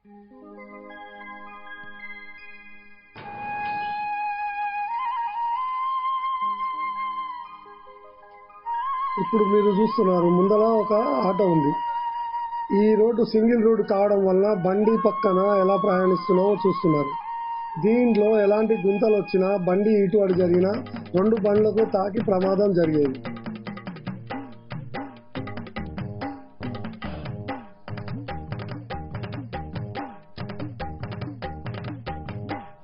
ఇప్పుడు మీరు చూస్తున్నారు ముందర ఒక ఆటో ఉంది. ఈ రోడ్డు సింగిల్ రోడ్డు కావడం వల్ల బండి పక్కన ఎలా ప్రయాణిస్తున్నామో చూస్తున్నారు. దీంట్లో ఎలాంటి గుంతలు వచ్చినా బండి ఇటు అటు జరిగినా 2 బండ్లకు తాకి ప్రమాదం జరిగేది.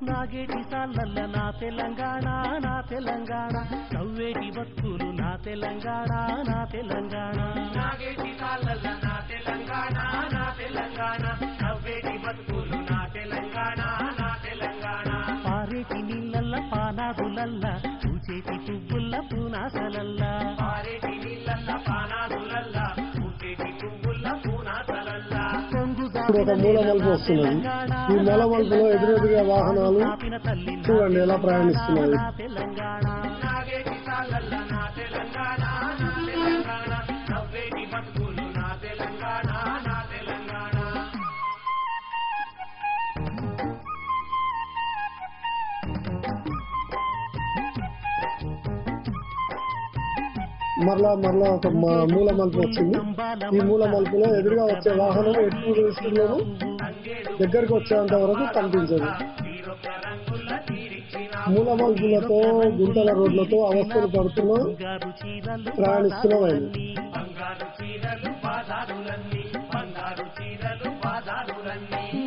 నాగేటి సాలల్ల నా తెలంగాణ నా తెలంగాణ నవ్వేటి బతుకులు నా తెలంగాణ నా తెలంగాణ నాగేటి సాలల్ల నా తెలంగాణ నా తెలంగాణ నవ్వేటి బతుకులు నా తెలంగాణ నా తెలంగాణ పారేటి నీళ్ళల్ల పానాదులల్ల పూచేటి పువ్వుల్ల పూనాసలల్ల పారేటి నీళ్ళల్ల పానాదులల్ల పూచేటి పువ్వుల్ల పూనాసలల్ల ఇప్పుడు ఒక మూల మలుపు వస్తున్నది. ఈ మూల మలుపులో ఎదురెదురుగా వాహనాలు చూడండి ఎలా ప్రయాణిస్తున్నాయి. మరలా ఒక మూల మలుపు వచ్చింది. ఈ మూల మలుపులో ఎదురుగా వచ్చే వాహనం ఎక్కువ దృష్టిలోనూ దగ్గరకు వచ్చేంత వరకు కనిపించదు. మూల మలుపులతో గుంతల రోడ్లతో అవస్థలు పడుతున్నా ప్రయాణిస్తున్నాం.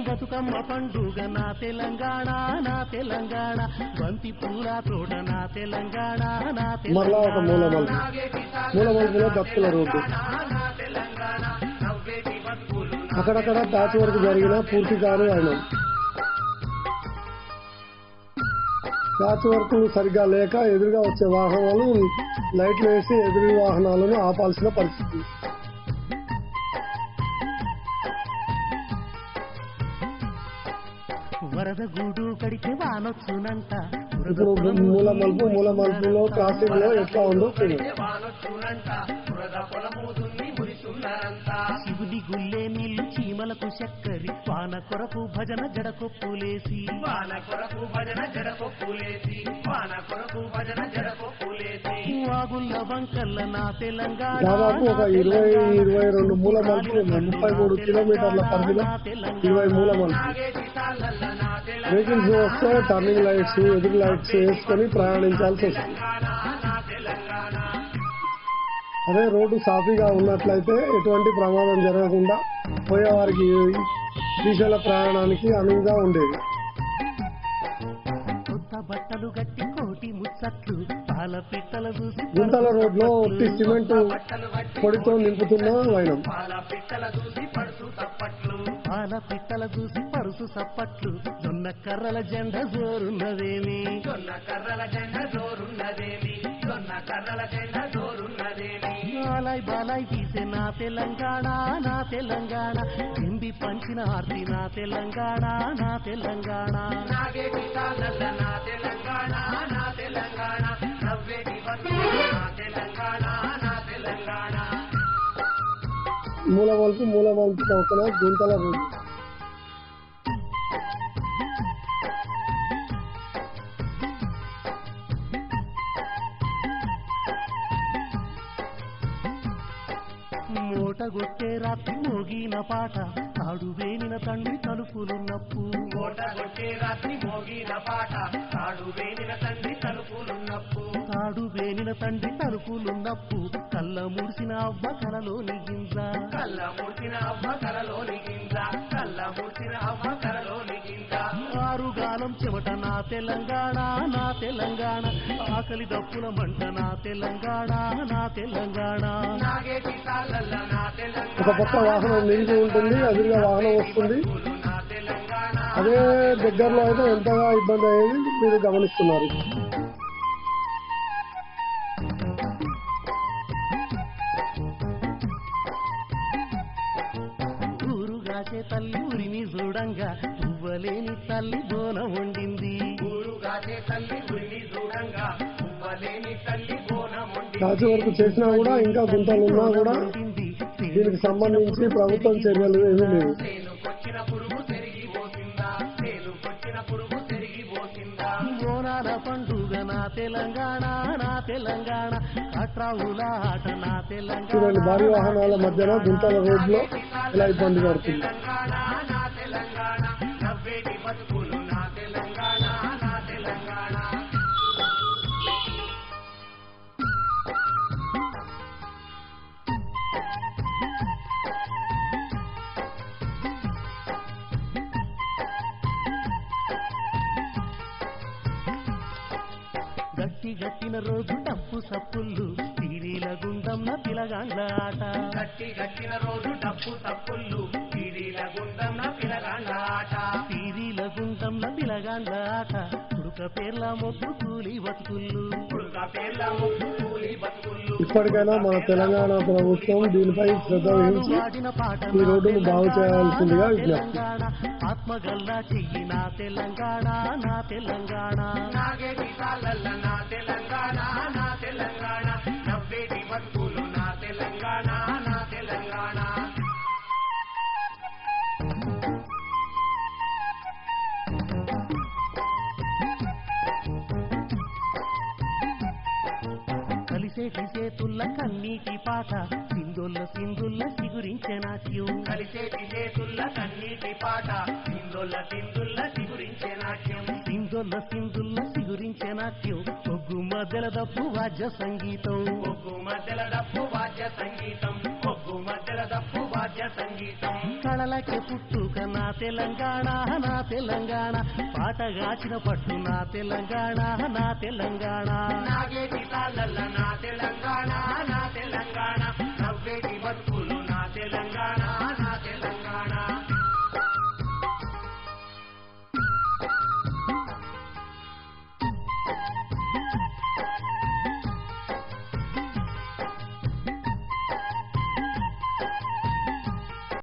బతుకమ్మ పండుగ నా తెలంగాణ నా తెలంగాణ బంతి పూల తోట నా తెలంగాణ నా మరలా ఒక మూల మలుపులో భక్తుల రోడ్డు. అక్కడక్కడ ప్యాచ్ వర్క్ జరిగిన పూర్తి కాని అయినా ప్యాచ్ వర్క్ సరిగ్గా లేక ఎదురుగా వచ్చే వాహనాలు లైట్లు వేసి ఎదురు వాహనాలను ఆపాల్సిన పరిస్థితి. వరద గూడు కడితే వానొచ్చునంట. ఇప్పుడు మూల మలుపులో ట్రాఫిక్ లో ఎట్లా ఉందో శివుడి గుల్లే నీళ్లు చీమలకు చక్కరి వాన కొరకు భజన జడకొప్పులేసి వాగుల్ల వంకల్ల నా తెలంగాణ. దాదాపు ఒక 22 మూల మలుపులు 33 కిలోమీటర్ల పరిధిలో 20 మూల మలుపులు. వెహికల్స్ వస్తే టర్నింగ్ లైట్స్ ఎదురు లైట్స్ వేసుకొని ప్రయాణించాల్సి వస్తుంది. అదే రోడ్డు సాఫీగా ఉన్నట్లయితే ఎటువంటి ప్రమాదం జరగకుండా పోయేవారికి దిశల ప్రయాణానికి అనువుగా ఉండేది. గుంతల రోడ్లో ఒట్టి సిమెంట్ పొడితో నింపుతున్న వైనం. పాల పిట్టల చూసి పరుసు సప్పట్లు జొన్న కర్రల జెండ జోరున్నదేమి బాలాయ్ బాలాయ్ తీసే నా తెలంగాణ నా తెలంగాణ హిందీ పంచిన ఆర్తి నా తెలంగాణ నా తెలంగాణ మూల మలుపు పక్కన గుంతల రోడ్డు. మూటగొట్టే రాత్రి మోగిన పాట తాడు వేనిన తండ్రి తలుపులున్నప్పు. తాడు వేనిన తండ్రి తలుపులున్నప్పు కళ్ళ ముడిసిన అవ్వ కలలోని గింజ. ఆరుగాలం చెమట నా తెలంగాణ నా తెలంగాణ ఆకలి దప్పుల మంట నా తెలంగాణ నా తెలంగాణ. ఒక పక్క వాహనం నిలిచి ఉంటుంది, ఎదురుగా వాహనం వస్తుంది. అదే దగ్గరలో అయితే ఎంతగా ఇబ్బంది అయ్యేది మీరు గమనిస్తున్నారు. ఊరుగాచే తల్లి ఉరిమి చూడంగా పువ్వలేని తల్లి బోనం వండింది. రాజు వరకు చేసినా కూడా ఇంకా గుంతలు ఉన్నా కూడా దీనికి సంబంధించి ప్రభుత్వం చర్యలు ఏమీ లేవు. పండుగ నా తెలంగాణ నా తెలంగాణ కట్రావుల ఆట నా తెలంగాణ చూడండి భారీ వాహనాల మధ్యన గుంతల రోడ్లో ఇలా ఇబ్బంది పడుతుంది. గట్టి గట్టిన రోజు డప్పు సప్పుళ్ళు పీరీల గుండంన పిలగాండ్ల ఆట గట్టి గట్టిన రోజు డప్పు సప్పుళ్ళు పీరీల గుండంన పిలగాండ్ల ఆట పీరీల గుండంన పిలగాండ్ల ఆట కుడుక పేర్ల మొక్కు కూలి బతుకుళ్ళు కుడుక పేర్ల మొక్కు కూలి బతుకుళ్ళు. ఇప్పటికైనా మన తెలంగాణ ప్రభుత్వం దీనిపై శ్రద్ధ వహించి ఈ రోడ్డును బాగు చేయాల్సిందిగా విజ్ఞప్తి. ఆత్మగల్లా చెయ్యి నా తెలంగాణ నా తెలంగాణ నాగేటి సాలల్ల నా తెలంగాణ నా తెలంగాణ నవ్వేటి బతుకులు నా తెలంగాణ నా తెలంగాణ. కలిసేటి చేతుల్ల కన్నీటి పాట సింధుల్ల సింధుల్ల సిగురించే నాట్యం కలిసేటి చేతుల్ల కన్నీటి పాట సింధుల్ల సింధుల్ల సిగురించే నాట్యం సింధుల్ల సింధుల్ల సిగురించే నాట్యం ఒగ్గు మధ్యల దప్పు వాద్య సంగీతం ఒగ్గు మధ్యల దప్పు వాద్య సంగీతం ఒగ్గు మధ్యల దప్పు వాద్య సంగీతం. కళలకే పుట్టుక నా తెలంగాణ నా తెలంగాణ పాటగాచిన పట్టు నా తెలంగాణ నా తెలంగాణ నాగేటి తాళ్ళల్ల నా తెలంగాణ నా తెలంగాణ నవ్వేటి బతుకులు